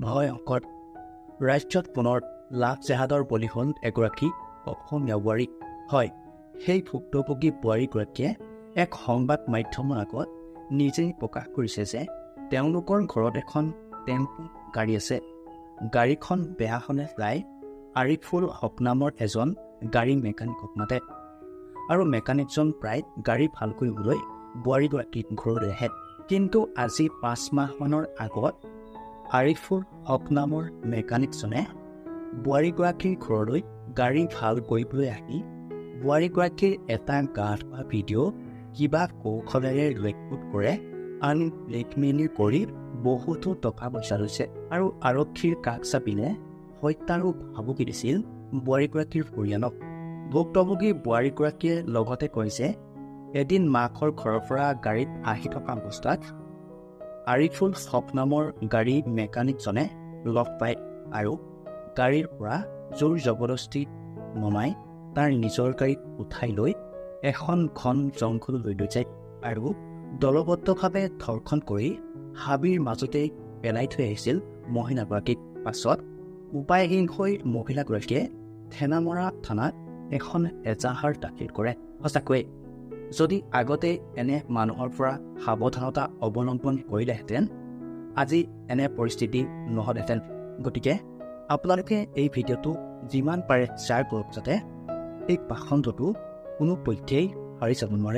ভয়ংকৰ ৰাজ্যত পুনৰ লাভ জেহাদৰ বলি হ'ল এগৰাকী অসমীয়া বোৱাৰী। হয়, সেই ভুক্তভোগী বোৱাৰীগৰাকীয়ে এক সংবাদ মাধ্যমৰ আগত নিজেই প্ৰকাশ কৰিছে যে তেওঁলোকৰ ঘৰত এখন টেম্পু গাড়ী আছে। গাড়ীখন বেয়া হ'লে প্ৰায় আৰিফুল হক নামৰ এজন গাড়ী মেকানিকক মাতে আৰু মেকানিকজন প্ৰায় গাড়ী ভাল কৰিবলৈ বোৱাৰীগৰাকীৰ ঘৰলৈ আহে। কিন্তু আজি 5 মাহমানৰ আগত আৰিফুল হক নামৰ মেকানিকজনে বোৱাৰীগৰাকীৰ ঘৰলৈ গাড়ী ভাল কৰিবলৈ আহি বোৱাৰীগৰাকীৰ এটা গা ধোৱা ভিডিঅ' কিবা কৌশলেৰে ৰেকৰ্ড কৰে আৰু ব্লেকমেইল কৰি বহুতো টকা পইচা লৈছে আৰু আৰক্ষীৰ কাষ চাপিলে হত্যা আৰু ভাবুকি দিছিল বোৱাৰীগৰাকীৰ পৰিয়ালক। ভুক্তভোগী বোৱাৰীগৰাকীয়ে লগতে কয় যে এদিন মাকৰ ঘৰৰ পৰা গাড়ীত আহি থকা অৱস্থাত আৰিফুল হক নামৰ গাড়ী মেকানিকজনে লগ পায় আৰু গাড়ীৰ পৰা জোৰ জবৰদস্তি নমাই তাৰ নিজৰ গাড়ীত উঠাই লৈ এখন ঘন জংঘললৈ লৈ যায় আৰু দলবদ্ধভাৱে ধৰ্ষণ কৰি হাবিৰ মাজতেই পেলাই থৈ আহিছিল মহিলাগৰাকীক। পাছত উপায়হীন হৈ মহিলাগৰাকীয়ে ঠেনামৰা থানাত এখন এজাহাৰ দাখিল কৰে। সঁচাকৈয়ে যদি আগতে এনে মানুহৰ পৰা সাৱধানতা অৱলম্বন কৰিলেহেঁতেন আজি এনে পৰিস্থিতি নহ'লহেঁতেন। গতিকে আপোনালোকে এই ভিডিঅ'টো যিমান পাৰে শ্বেয়াৰ কৰক যাতে এই পাখণ্ডটো কোনো পধ্যেই হাৰি যাব নোৱাৰে।